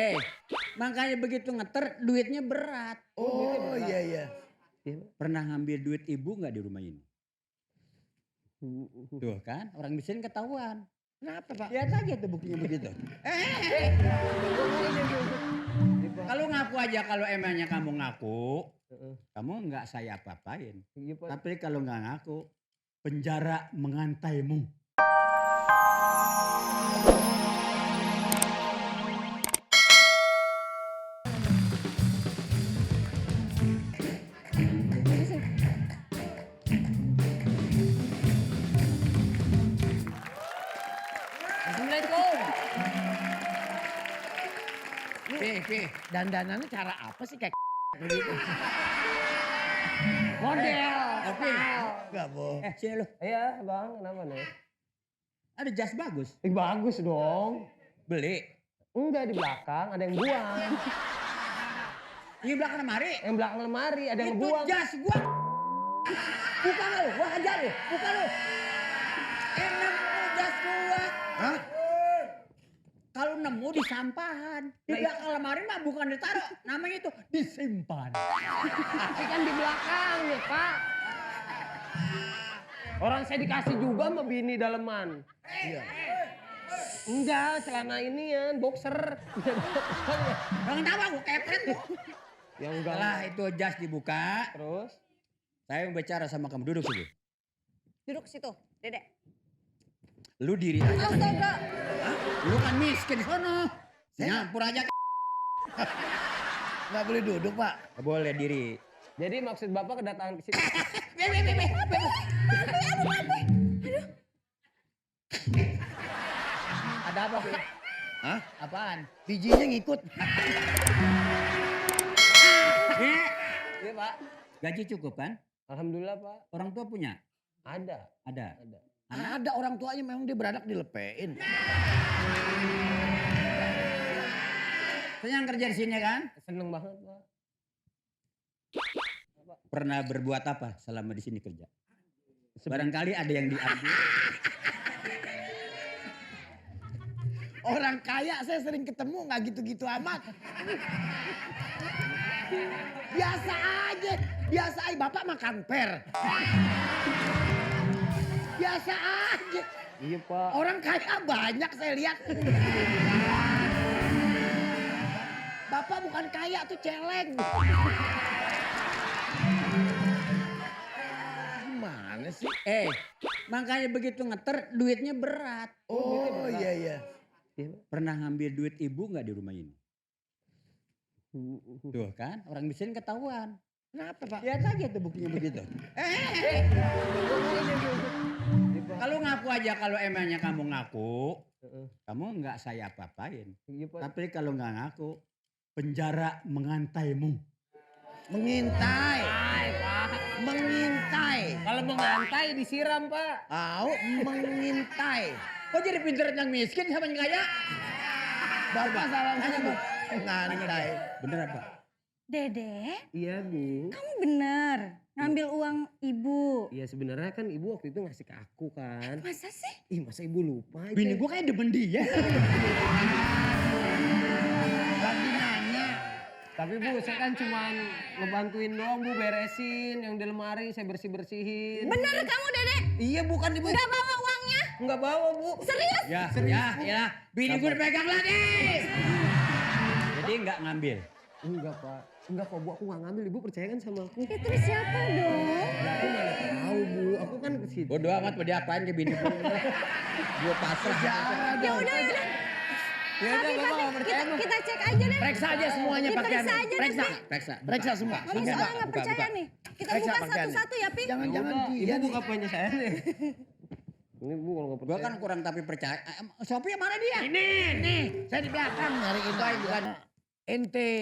Eh, makanya begitu ngeter duitnya berat. Oh iya iya. Pernah ngambil duit ibu nggak di rumah ini? Tuh kan, orang miskin ketahuan. Kenapa Pak? Lihat aja tuh buktinya begitu. Kalau ngaku aja kalau emangnya kamu ngaku, kamu nggak saya apa-apain. Tapi kalau nggak ngaku, penjara mengantaimu. Assalamualaikum. Pi, dandanannya cara apa sih kayak begitu? Model. Oke. Enggak bohong. Sini lu. Iya bang, kenapa nih? Ada jas bagus. Bagus dong. Beli. Enggak, di belakang ada yang buang. Ini belakang lemari. Yang belakang lemari ada yang Itu buang. jas gua. Bukan lu, gua hajar lu. Bukan lu. Enak lu jas gua. Hah? Kalau nemu di sampahan. Di belakang lemari mah bukan ditaruh. Namanya itu disimpan. Tapi kan di belakang nih Pak. Orang saya dikasih juga sama bini daleman. Iya. Enggak, celana inian, boxer. Jangan tahu gua kepret lu. Yang enggak. Setelah itu jas dibuka. Terus? Saya mau bicara sama kamu. Duduk sini. Duduk situ, Dedek. Lu diri aja. Astaga. Hah? Lu kan miskin di sono. Nyampur aja. Nggak boleh duduk Pak. Nggak boleh diri. Jadi maksud Bapak kedatangan ke sini. Ada apa, Pi? Hah? Apaan? Bijinya ngikut. Iya Pak. Gaji cukup kan? Alhamdulillah Pak. Orang tua punya? Ada. Ada. Ada orang tuanya memang dia beranak dilepein. Senang kerja di sini kan? Seneng banget Pak. Pernah berbuat apa selama di sini kerja? Barangkali ada yang diambil. Orang kaya saya sering ketemu nggak gitu-gitu amat. Biasa aja. Bapak makan per. Biasa aja. Iya Pak. Orang kaya banyak saya lihat. Bapak bukan kaya tuh celeng. Gimana sih? Makanya begitu ngeter duitnya berat. Oh iya iya. Pernah ngambil duit ibu nggak di rumah ini? Tuh kan, orang miskin ketahuan. Kenapa Pak? Lihat aja tuh buktinya begitu. Kalau ngaku aja kalau emangnya kamu ngaku, kamu nggak saya apa-apain. Iya Pak. Tapi kalau nggak ngaku, penjara mengantaimu. Mengintai. Hai Pak. Mengintai. Kalau mengantai disiram Pak. Mengintai. Kok jadi pinter yang miskin sama yang kaya? Bapak salah ngomong. Ngantai. Bener apa? Dedek, Iya Bu. kamu bener ngambil uang ibu. Iya sebenarnya kan ibu waktu itu ngasih ke aku kan. Masa sih? Ih masa ibu lupa? Bini gue kayak demen dia. Lagi nanya. Tapi Bu saya kan cuman ngebantuin doang Bu, beresin yang di lemari saya bersih-bersihin. Bener kamu Dedek? Iya bukan Ibu. Gak bawa uangnya? Enggak bawa Bu. Serius? Ya, bini gue dipegang lagi. Jadi nggak ngambil. Enggak Pak. Enggak kok Bu, aku gak ngambil. Ibu percaya kan sama aku? Ya terus siapa dong? Aku mana tahu Bu, aku kan ke situ. Bodoh amat mau diapain ke bini gue. Gue pasrah. Ya udah. Ya udah Tapi, Bapak gak percaya mah. kita cek aja deh. Periksa aja semuanya Kita pakaian. periksa aja deh, Periksa. Pi. Periksa. Periksa semua. Mami Buka, soalnya gak buka, percaya buka. nih. Kita Periksa buka pakaiannya. satu-satu ya Pi. Jangan-jangan Ya udah, dia Ibu nih. buka punya saya nih. Ini Bu kalau gak Gue percaya. kan kurang tapi percaya. Sophie mana dia? Nih. Saya di belakang nyariin bukan ente.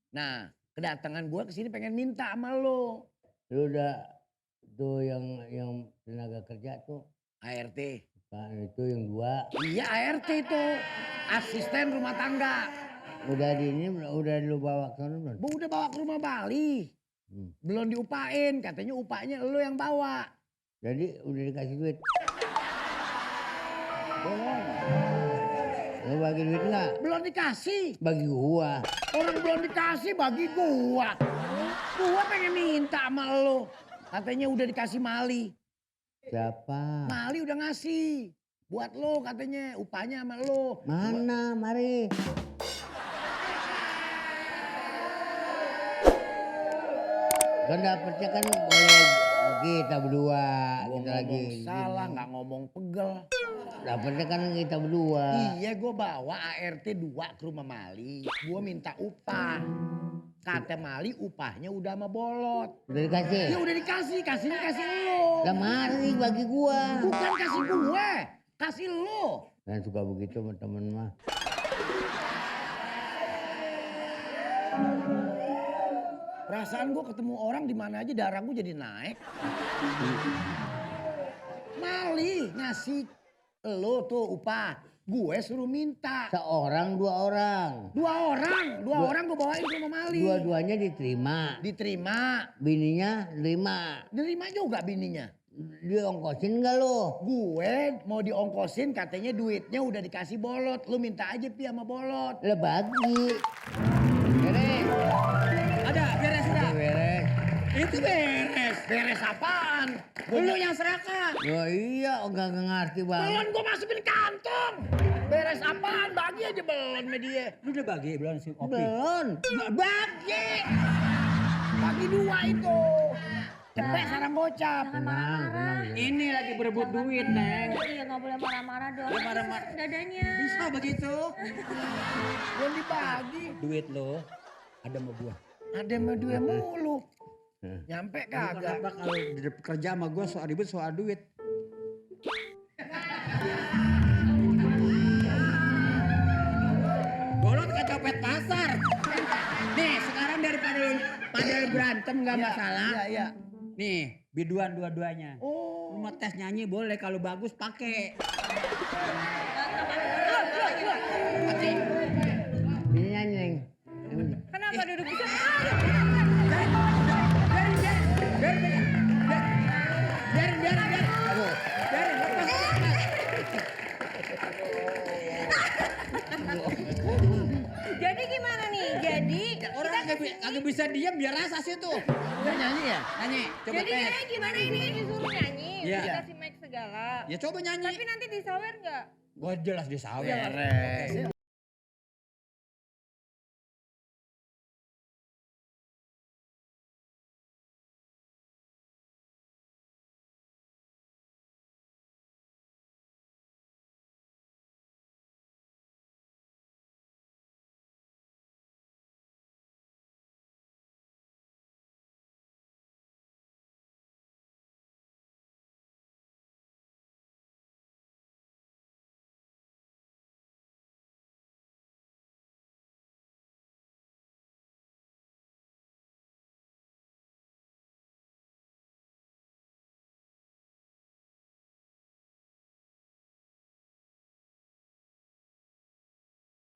Nah, kedatangan gue kesini pengen minta sama lo. Lu udah tuh yang tenaga kerja tuh ART. Pak itu yang dua Iya ART itu. Asisten rumah tangga. udah di ini udah lu bawa ke sana belum? Bu udah bawa ke rumah Bali. Belum diupain. Katanya upahnya lo yang bawa. Jadi udah dikasih duit. Lu bagi duit nggak? Belum dikasih. Bagi gua. Orang belum dikasih bagi gua. Gua pengen minta sama lo. Katanya udah dikasih Mali. Siapa? Mali udah ngasih. Buat lo katanya upahnya sama lo. Mana? Mari. Kan dapetnya kan boleh kita berdua. Gua Kita ngomong lagi. salah, nggak ngomong pegel. Dapetnya kan kita berdua. Iya, gue bawa ART 2 ke rumah Mali. Gue minta upah. Kata Mali upahnya udah sama Bolot. Udah dikasih? Ya udah dikasih, kasihnya kasih lo. Lah mari bagi gua. Bukan kasih gue, kasih lo. Kan suka begitu sama temen mah. Perasaan gue ketemu orang di mana aja darah gue jadi naik. Mali ngasih lo tuh upah. Gue suruh minta. Seorang, dua orang. Dua orang gue bawain ke rumah Mali. Dua-duanya diterima. Diterima. Bininya terima. Diterima juga bininya. Diongkosin nggak lo? Gue mau diongkosin katanya duitnya udah dikasih Bolot. Lu minta aja Pi sama Bolot. Lah bagi. Beres. Ada, beres udah. Beres. Itu beres. Beres apaan? Lu yang serakah. Oh iya, enggak ngerti banget. Belon gue masukin kantong. Beres apaan? Bagi aja belon sama dia. Lu udah bagi belum si kopi? Belum. Bagi. Bagi dua itu. Cepet sarang gocap. Tenang. Ini lagi berebut duit, Neng. Iya nggak boleh marah-marah dong. Dia marah-marah. Dadanya. Bisa begitu? Belum dibagi. Duit lo ada sama gua. Ada sama dua mulu. Nyampe kagak. Kenapa kalau kerja sama gua soal ribut soal duit? Bolot kayak copet pasar. Nih sekarang daripada lu berantem nggak masalah. Iya. Nih biduan dua-duanya. Oh. Lu mau tes nyanyi boleh kalau bagus pakai. Ini nyanyi. Kenapa duduk di sana? Biarin. Aduh. Biarin, lepas. Jadi gimana nih? Jadi Orang kagak bisa diam biar rasa sih tuh. Udah nyanyi ya? Nyanyi, coba jadi tes. kayaknya gimana ini disuruh nyanyi, Iya. dikasih mic segala. Ya coba nyanyi. Tapi nanti disawer nggak? Gua jelas disawer. Beres.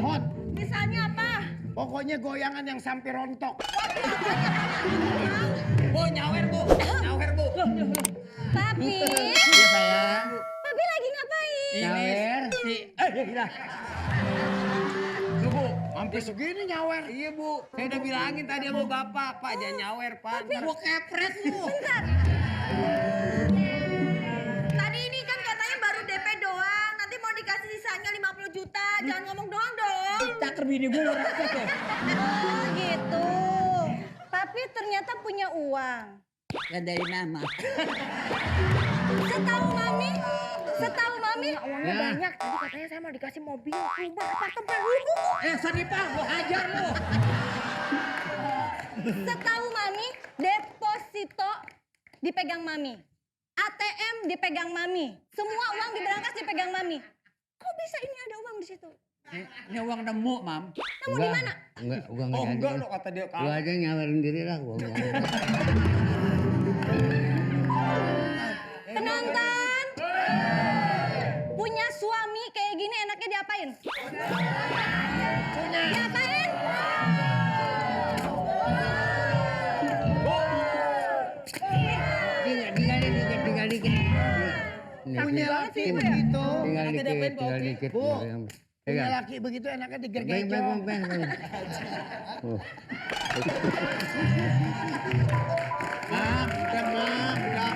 Hot. Misalnya apa? Pokoknya goyangan yang sampai rontok. Bu, nyawer bu. Papi, Iya sayang. Papi lagi ngapain? Nyawer. Gila. Tuh Bu, sampai segini nyawer. Iya Bu, saya udah bilangin tadi sama bapak, Pak jangan nyawer Pak. Gua kepret lu. Bentar. Tadi ini kan katanya baru DP doang, nanti mau dikasih sisanya 50 juta. Jangan ngomong doang dong. Cakar bini gua rakyat ya. Oh gitu. Papi ternyata punya uang. Ya dari nama. Setahu mami uangnya banyak. Tadi katanya saya mau dikasih mobil, rumah, apartemen. Sanipah, gua hajar lu. Setahu mami, deposito dipegang mami. ATM dipegang mami. Semua uang di berangkas dipegang mami. Kok bisa ini ada uang di situ? Ini uang nemu, Mam. Nemu di mana? Enggak, gua Oh enggak enggak jadi. lo kata dia Gua aja nyawerin diri lah gua. Penonton, punya suami kayak gini enaknya diapain? Diapain? Tinggal dikit. Punya laki begitu. Tinggal dikit. Bu, Punya laki begitu enaknya Beng, digergecong. beng, beng, beng. Maaf, udah maaf, udah.